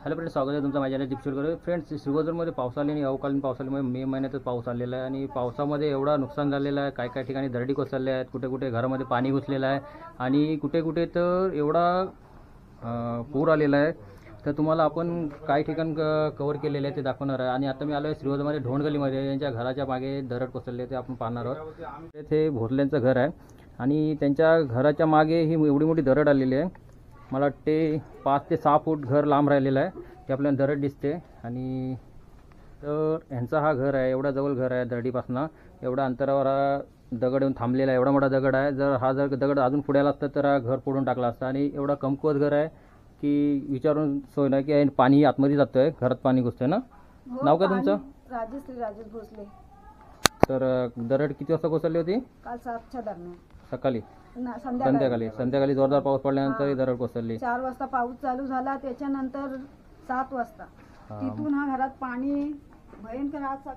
Hello friends, स्वागत आहे तुमचं माझ्या चॅनल टिप्स करू. फ्रेंड्स, श्रीवर्धनमध्ये पाऊस आले आणि अवकालीन पाऊस आल्यामुळे मे महिन्यातच पाऊस आलेला आहे आणि पावसामध्ये एवढा नुकसान झालेलं आहे. काय काय ठिकाणी दरडी कोसळल्या आहेत, कुठे कुठे घरामध्ये पाणी घुसलेलं आहे आणि कुठे कुठे तर एवढा पूर आलेला आहे. तर तुम्हाला आपण काही ठिकाण कव्हर केलेले आहे ते दाखवणार आहे. आणि आता मी आलो आहे श्रीवर्धनमध्ये ढोणगलीमध्ये. यांच्या घराच्या मागे दरड कोसळले ते आपण पाहणार आहोत. ते भोसल्यांचं घर आहे आणि त्यांच्या घराच्या मागे ही एवढी मोठी दरड आलेली आहे. मला वाटते 5 ते 6 फूट घर लांब राहिलेलं आहे. ते आपल्याला दरड दिसते आणि तर ह्यांचा हा घर आहे. एवढा जवळ घर आहे दरडीपासनं. एवढा अंतरावर हा दगड येऊन थांबलेला आहे. एवढा मोठा दगड आहे. जर दगड अजून पुढे आला असता तर हा घर फोडून टाकला असता. आणि एवढा कमकुवत घर आहे की विचारून सोय नाही की पाणी आतमध्ये जातं आहे, घरात पाणी घुसतं ना. नाव काय तुमचं? राजेश भोसले. तर दरड किती वाजता कोसळली होती? काल 7च्या दरम्यान. सकाळी संध्याकाळी संध्याकाळी जोरदार पाऊस पडल्यानंतर ही दरड कोसळली. 4 वाजता पाऊस चालू झाला. त्याच्यानंतर 7 वाजता तिथून हा घरात पाणी भयंकर. आज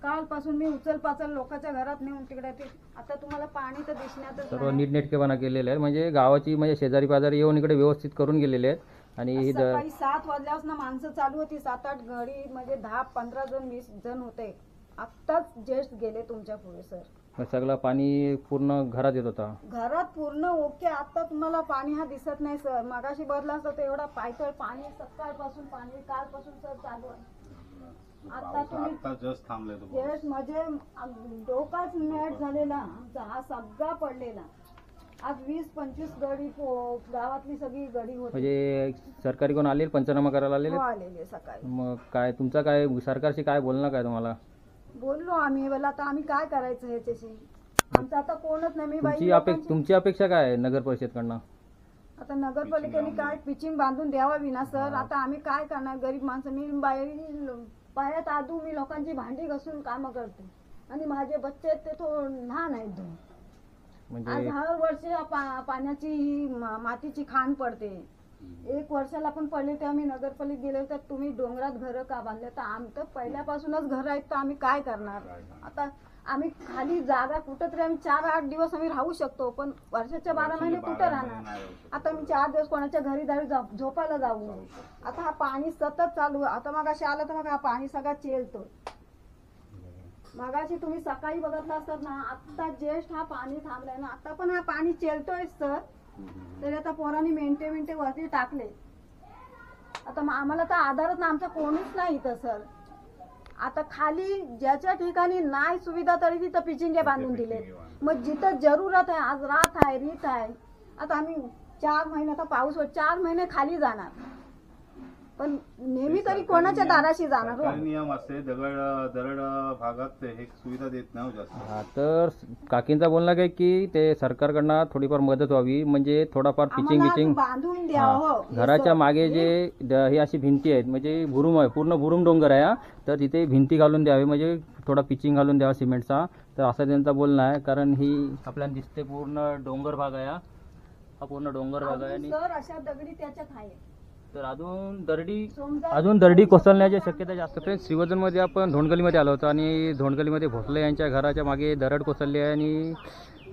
कालपासून मी उचल लोकांच्या घरात नेऊन तिकडे ते आता तुम्हाला पाणी तर दिसण्यातच सर्व नीटनेटकेपणा केलेले आहे. म्हणजे गावाची म्हणजे शेजारी पाजारी येऊन इकडे व्यवस्थित करून गेलेले आहेत. आणि ही सकाळी 7 वाजल्यापासून माणसं चालू होती. 7-8 घडी म्हणजे 10-15 जण 20 जण होते. आत्ताच जस्ट गेले तुमच्या पुढे सर. सगळं पाणी पूर्ण घरात येत होता. घरात पूर्ण ओके. आता तुम्हाला पाणी हा दिसत नाही सर. मगाशी बदला असतं तर एवढा पायथळ पाणी सकाळपासून पाणी कालपासून सर चालू आहे. आता तुम्ही जस्ट थांबले जस्ट म्हणजे डोकाच मॅट झालेला आमचा हा सगळा पडलेला. आज 20-25 गडी गावातली सगळी गडी होती. म्हणजे सरकारी कोण आले पंचनामा करायला आलेले सकाळी. मग काय तुमचा काय सरकारशी काय बोलणं काय तुम्हाला? बोललो आम्ही. बोला आता आम्ही काय करायचं ह्याच्याशी. आमचं आता कोणच नाही. तुमची अपेक्षा काय आहे नगर परिषदकडनं? आता नगरपालिकेने काय पिचिंग बांधून द्यावी ना सर. आता आम्ही काय करणार गरीब माणसं. मी पायात आदू मी लोकांची भांडी घासून कामं करते आणि माझे बच्चे ते लहान आहेत. आज हर वर्षी पाण्याची मातीची खाण पडते. 1 वर्षाला पण पडले ते आम्ही नगरपालिकेत गेले तर तुम्ही डोंगरात घरं का बांधले. तर आमचं पहिल्यापासूनच घर आहेत तर आम्ही काय करणार. आता आम्ही खाली जागा कुठंतरी आम्ही 4-8 दिवस आम्ही राहू शकतो पण वर्षाच्या 12 महिने कुठं राहणार. आता मी 4 दिवस कोणाच्या घरी झोपायला जाऊ. आता हा पाणी सतत चालू. आता मगाशी आलं तर मग हा पाणी सगळा चेलतो. मगाशी तुम्ही सकाळी बघितलं असतात ना. आता ज्येष्ठ हा पाणी थांबलाय ना. आता पण हा पाणी चेलतोय सर. तरी आता पोरांनी मिनिटे वरती टाकले. आता आम्हाला तर आधारच ना. आमचा कोणीच नाही इथं सर. आता खाली ज्याच्या ठिकाणी नाही सुविधा तरी तिथं पिचिंगे बांधून दिले. मग जिथं जरूरत आहे आज रात आहे रीत आहे. आता आम्ही 4 महिने आता पाऊस 4 महिने खाली जाणार पण नेहमी तरी कोणाच्या दाराशी जाणार. नियम असते दरड भागात हे सुविधा देत नाही जास्त. हा तर काकींचा बोलणं काय की ते सरकारकडनं थोडीफार मदत व्हावी. म्हणजे थोडाफार पिचिंग बांधून द्यावं. घराच्या मागे जे ही अशी भिंती आहेत म्हणजे भुरुम आहे, पूर्ण भुरुम डोंगर आहे. तर तिथे भिंती घालून द्यावी म्हणजे थोडा पिचिंग घालून द्यावा सिमेंटचा. तर असं त्यांचं बोलणं आहे. कारण ही आपल्याला दिसते पूर्ण डोंगर भाग आहे. हा पूर्ण डोंगर भाग आहे आणि सर अशा दगडी त्याच्यात आहे. तर अजून दरडी कोसळण्याची शक्यता जास्त. फ्रेंड्स, श्रीवर्धनमध्ये आपण ढोणगलीमध्ये आलो होतो आणि ढोणगलीमध्ये भोसले यांच्या घराच्या मागे दरड कोसळली आहे आणि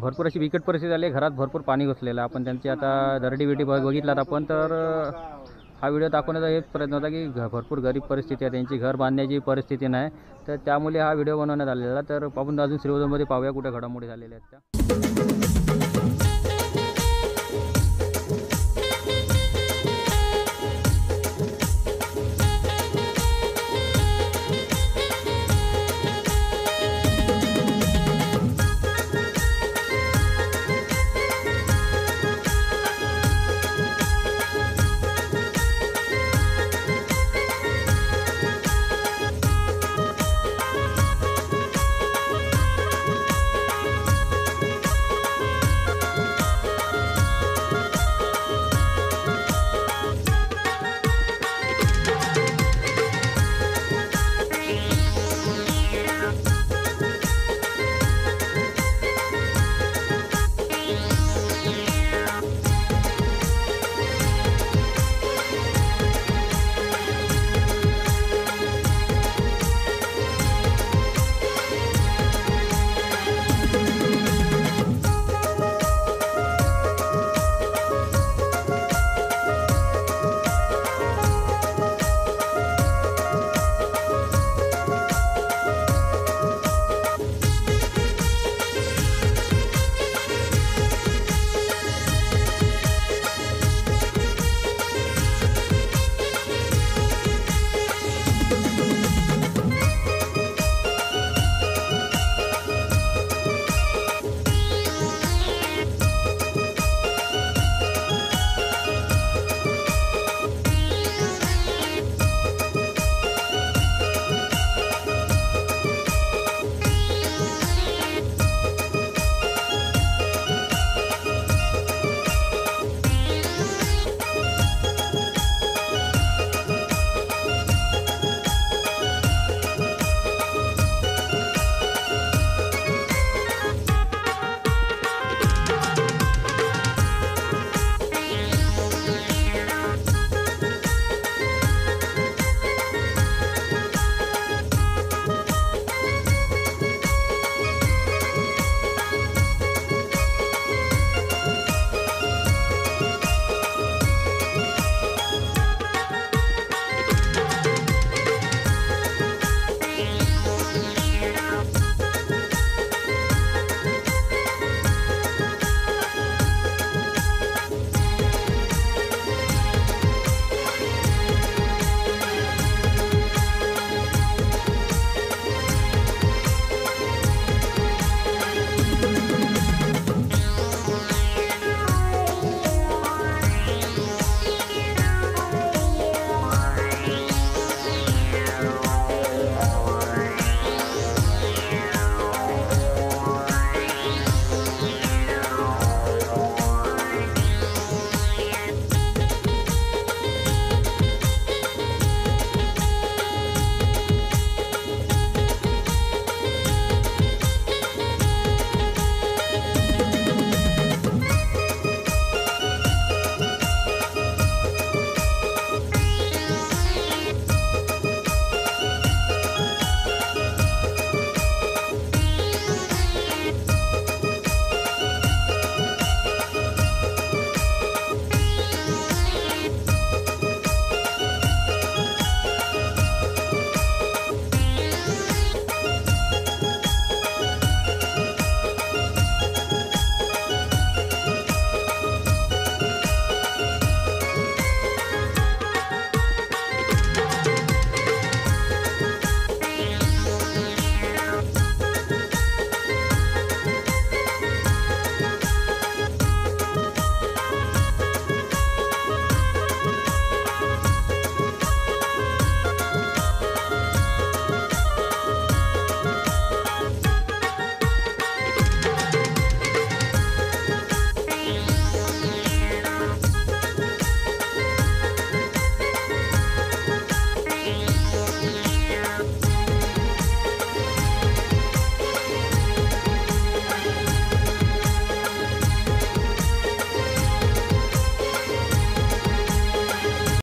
भरपूर अशी बिकट परिस्थिती आली. घरात भरपूर पाणी घुसलेलं आहे. आपण त्यांची आता दरडी बघितलात आपण. तर हा व्हिडिओ दाखवण्याचा हेच प्रयत्न होता की भरपूर गरीब परिस्थिती आहे, त्यांची घर बांधण्याची परिस्थिती नाही. तर त्यामुळे हा व्हिडिओ बनवण्यात आलेला. तर आपण अजून श्रीवर्धनमध्ये पाहूया कुठे घडामोडी झालेल्या आहेत त्या.